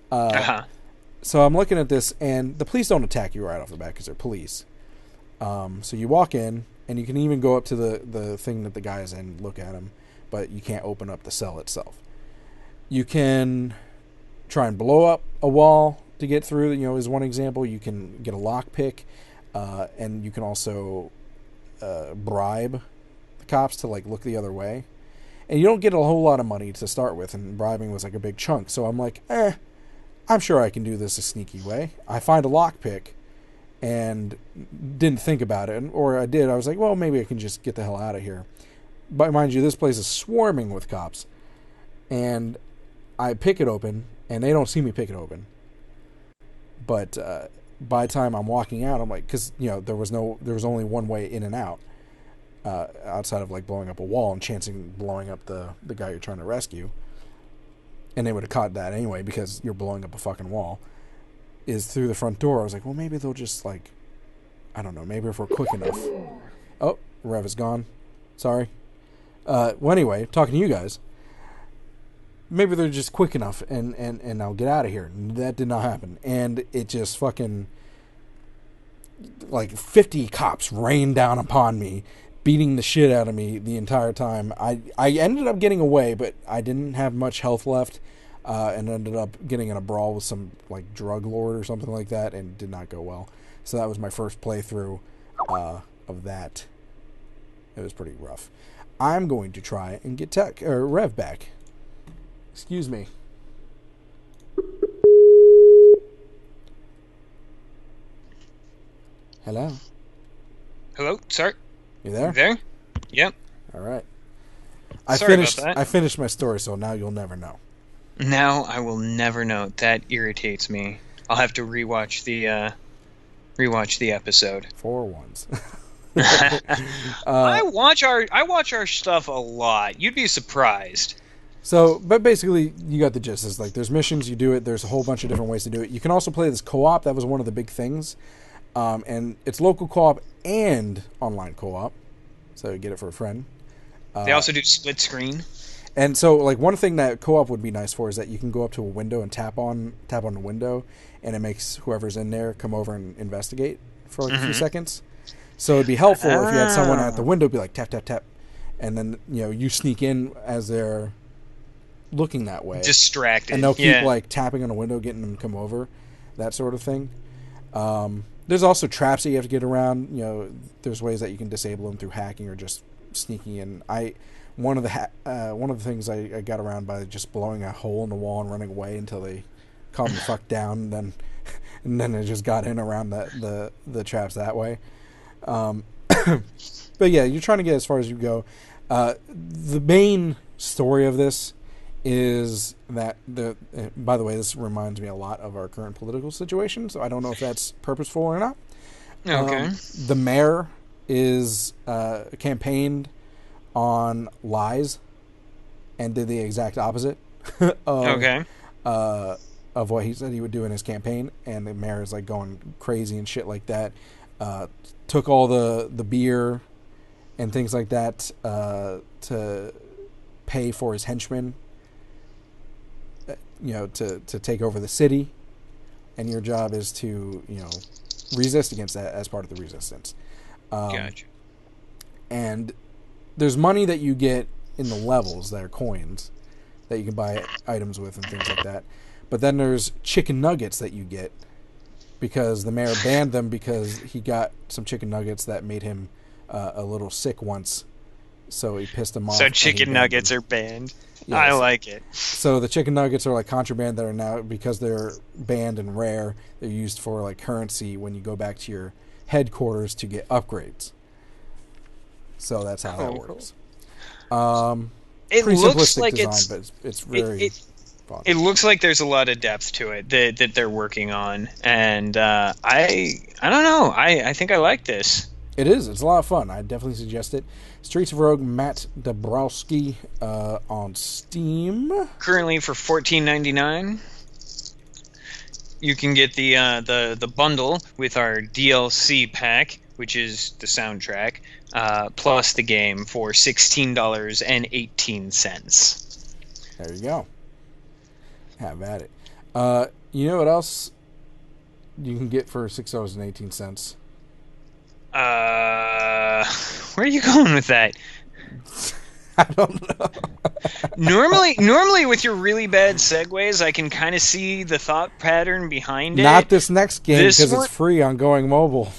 So I'm looking at this, and the police don't attack you right off the bat because they're police. So you walk in, and you can even go up to the thing that the guy is in and look at him, but you can't open up the cell itself. You can try and blow up a wall to get through. Is one example. You can get a lockpick, and you can also bribe the cops to look the other way. And you don't get a whole lot of money to start with, and bribing was a big chunk. So I'm like, I'm sure I can do this a sneaky way. I find a lockpick, and didn't think about it, or I did. I was like, well, maybe I can just get the hell out of here. But mind you, this place is swarming with cops, and I pick it open, and they don't see me pick it open. But by the time I'm walking out, I'm like, because there was only one way in and out, outside of blowing up a wall and chancing blowing up the guy you're trying to rescue, and they would have caught that anyway because you're blowing up a fucking wall. Is through the front door. I was like, well, maybe they'll just I don't know, maybe if we're quick enough. Oh, Rev is gone. Sorry. Well, anyway, talking to you guys. Maybe they're just quick enough and I'll get out of here. That did not happen. And it just fucking 50 cops rained down upon me, beating the shit out of me the entire time. I ended up getting away, but I didn't have much health left. And ended up getting in a brawl with some drug lord or something like that, and did not go well. So that was my first playthrough of that. It was pretty rough. I'm going to try and get Rev back. Excuse me. Hello. Hello, sir. You there? You there? Yep. All right. Sorry about that. I finished my story, so now you'll never know. Now I will never know. That irritates me. I'll have to rewatch the episode. For once. I watch our stuff a lot. You'd be surprised. So, but basically, you got the gist. Is there's missions, you do it. There's a whole bunch of different ways to do it. You can also play this co-op. That was one of the big things, and it's local co-op and online co-op. So you get it for a friend. They also do split screen. And so, one thing that co-op would be nice for is that you can go up to a window and tap on the window, and it makes whoever's in there come over and investigate for a few seconds. So it'd be helpful if you had someone at the window be tap, tap, tap, and then you sneak in as they're looking that way, distracted, and they'll keep tapping on a window, getting them to come over, that sort of thing. There's also traps that you have to get around. There's ways that you can disable them through hacking or just sneaking in. One of the things I got around by just blowing a hole in the wall and running away until they calmed the fuck down, and then I just got in around the traps that way. But yeah, you're trying to get as far as you go. The main story of this is that by the way, this reminds me a lot of our current political situation, so I don't know if that's purposeful or not. Okay. The mayor is campaigned on lies and did the exact opposite of what he said he would do in his campaign, and the mayor is going crazy and shit like that. Took all the beer and things like that to pay for his henchmen, to take over the city, and your job is to resist against that as part of the resistance. Gotcha. And there's money that you get in the levels that are coins that you can buy items with and things like that. But then there's chicken nuggets that you get because the mayor banned them because he got some chicken nuggets that made him a little sick once. So he pissed him off. So chicken nuggets are banned. Yes. I like it. So the chicken nuggets are contraband that are now, because they're banned and rare, they're used for currency when you go back to your headquarters to get upgrades. So that's how that works. It pretty looks simplistic like design, but it's very fun. It looks like there's a lot of depth to it that they're working on, and I don't know. I think I like this. It is. It's a lot of fun. I definitely suggest it. Streets of Rogue, Matt Dabrowski on Steam. Currently for $14.99. You can get the bundle with our DLC pack, which is the soundtrack, plus the game for $16.18. There you go. Have at it. You know what else you can get for $6.18? Where are you going with that? I don't know. Normally with your really bad segues, I can kind of see the thought pattern behind it. Not this next game, because it's free on Going Mobile.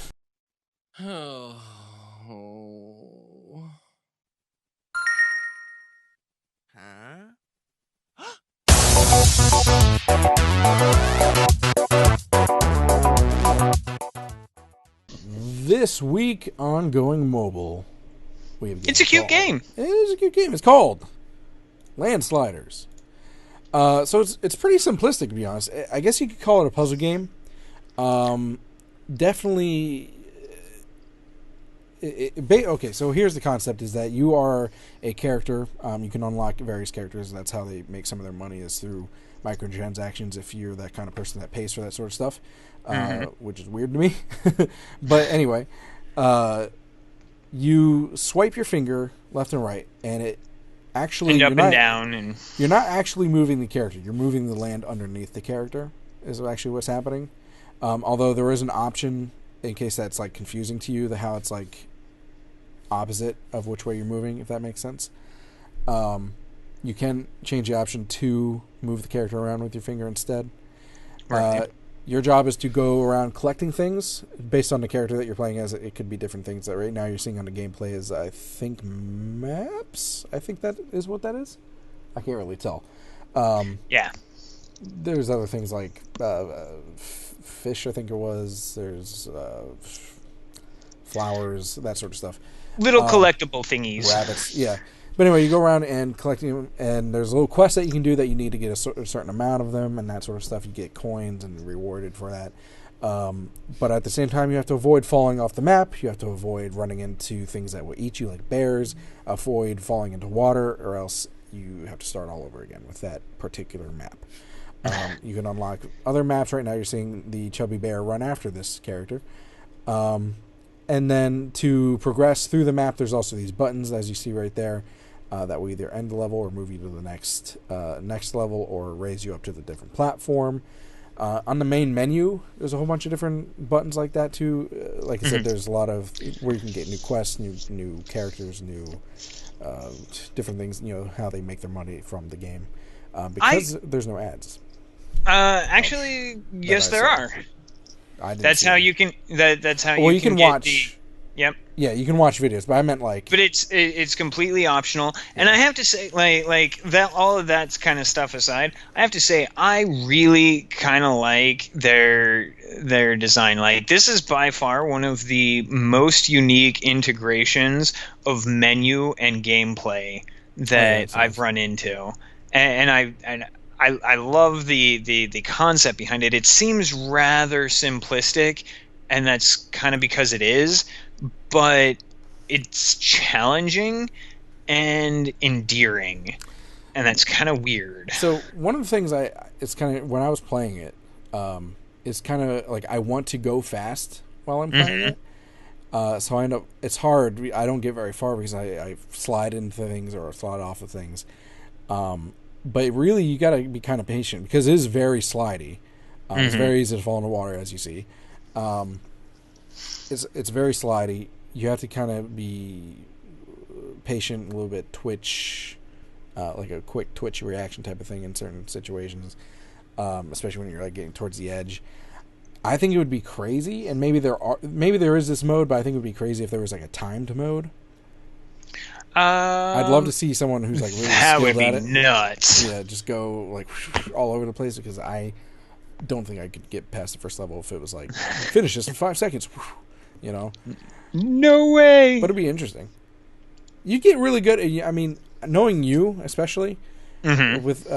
This week on Going Mobile, we have it's a cute game. It is a cute game. It's called Landsliders. So it's pretty simplistic, to be honest. I guess you could call it a puzzle game. Definitely. Okay, so here's the concept: is that you are a character. You can unlock various characters. That's how they make some of their money, is through microtransactions. If you're that kind of person that pays for that sort of stuff, which is weird to me. But anyway, you swipe your finger left and right, and it actually and up and down, and you're not actually moving the character. You're moving the land underneath the character. Is actually what's happening. Although there is an option, in case that's like confusing to you, how it's like opposite of which way you're moving, if that makes sense. You can change the option to move the character around with your finger instead. Right. Your job is to go around collecting things based on the character that you're playing as. It could be different things that right now you're seeing on the gameplay is, I think, maps. I think that is what that is. I can't really tell. Yeah. There's other things like fish, I think it was. There's flowers, that sort of stuff. Little collectible thingies. Rabbits, yeah. But anyway, you go around and collecting them, and there's little quests that you can do that you need to get a certain amount of them and that sort of stuff. You get coins and rewarded for that. But at the same time, you have to avoid falling off the map. You have to avoid running into things that will eat you, like bears. Avoid falling into water, or else you have to start all over again with that particular map. You can unlock other maps. Right now you're seeing the chubby bear run after this character. And then to progress through the map, there's also these buttons, as you see right there, that will either end the level or move you to the next level or raise you up to the different platform. On the main menu, there's a whole bunch of different buttons like that too. Like I said, there's a lot of where you can get new quests, new characters, new different things. You know how they make their money from the game because there's no ads. Actually, yes, there are. That's how you can. That's how you can watch. Yep. Yeah, you can watch videos, but I meant like. But it's completely optional, and I have to say, like that. All of that kind of stuff aside, I have to say I really kind of like their design. Like, this is by far one of the most unique integrations of menu and gameplay that I've run into, and I love the concept behind it. It seems rather simplistic, and that's kind of because it is, but it's challenging and endearing, and that's kind of weird. So one of the things it's kind of, when I was playing it, it's kind of like I want to go fast while I'm playing it. So I end up, it's hard. I don't get very far because I slide into things or slide off of things. But really, you got to be kind of patient because it is very slidey. It's very easy to fall into water, as you see. It's very slidey. You have to kind of be patient, a little bit twitch, like a quick twitch reaction type of thing in certain situations, especially when you're like getting towards the edge. I think it would be crazy, and maybe there is this mode, but I think it would be crazy if there was like a timed mode. I'd love to see someone who's like really that skilled would be at it. Nuts. Yeah, just go like all over the place, because I don't think I could get past the first level if it was like finish this in 5 seconds. You know, no way. But it'd be interesting. You get really good. I mean, knowing you especially with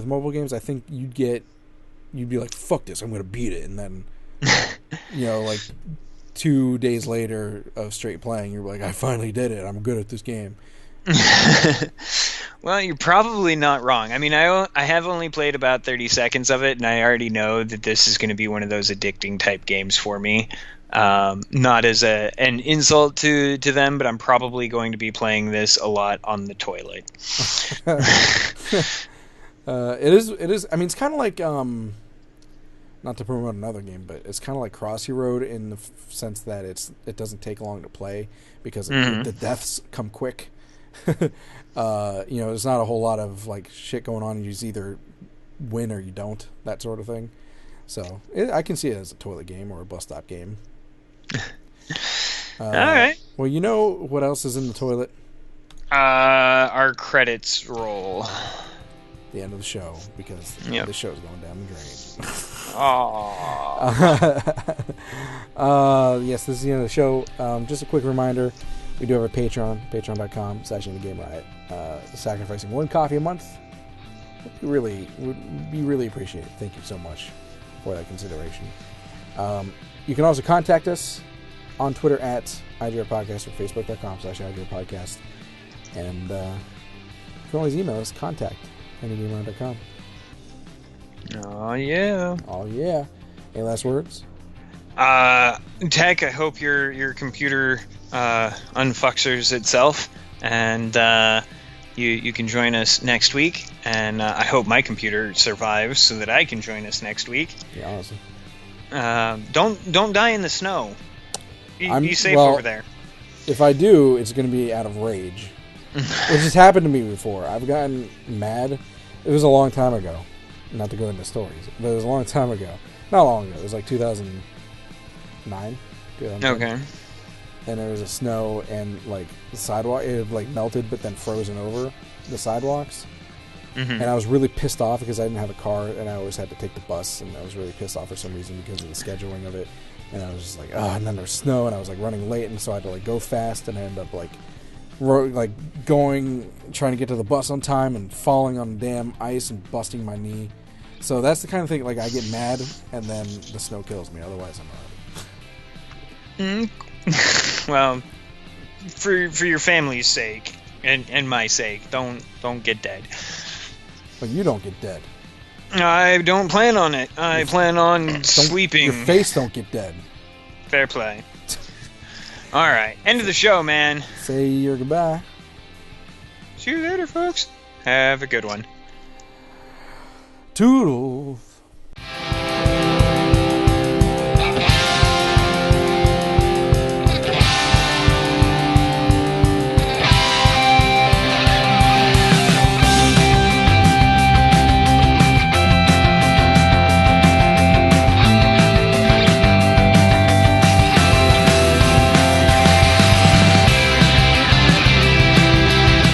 mobile games, I think you'd be like, fuck this, I'm gonna beat it, and then you know, like 2 days later of straight playing, you're like, I finally did it. I'm good at this game. Well, you're probably not wrong. I mean, I have only played about 30 seconds of it, and I already know that this is going to be one of those addicting type games for me. Not as an insult to them, but I'm probably going to be playing this a lot on the toilet. It is. I mean, it's kind of like not to promote another game, but it's kind of like Crossy Road in the sense that it doesn't take long to play because the deaths come quick. There's not a whole lot of like shit going on. You just either win or you don't, that sort of thing. So I can see it as a toilet game or a bus stop game. All right. Well, you know what else is in the toilet? Our credits roll. The end of the show, because the show's going down the drain. Yes, this is the end of the show. Just a quick reminder, we do have a Patreon, patreon.com/Indie Game Riot. Sacrificing one coffee a month, we really appreciate it. Thank you so much for that consideration. You can also contact us on Twitter at IGR Podcast or Facebook.com/IGR Podcast. And you can always email us, contact@IndieGameRiot.com. Oh, yeah. Oh, yeah. Any last words? Tech, I hope your computer unfuxers itself, and you can join us next week. And I hope my computer survives so that I can join us next week. Yeah, honestly. Don't die in the snow. Be safe over there. If I do, it's going to be out of rage. Which has happened to me before. I've gotten mad. It was a long time ago. Not to go into stories, but it was a long time ago. Not long ago. It was like 2009. Okay. And there was a snow, and like the sidewalk, it had like melted, but then frozen over the sidewalks. Mm-hmm. And I was really pissed off because I didn't have a car, and I always had to take the bus, and I was really pissed off for some reason because of the scheduling of it. And I was just like, and then there was snow, and I was like running late, and so I had to like go fast, and I ended up like trying to get to the bus on time and falling on damn ice and busting my knee. So that's the kind of thing, like, I get mad and then the snow kills me. Otherwise, I'm alright. Well, for your family's sake and my sake, don't get dead. But you don't get dead. I don't plan on it. I plan on sleeping. Your face don't get dead. Fair play. All right, end of the show, man. Say your goodbye. See you later, folks. Have a good one. Toodles.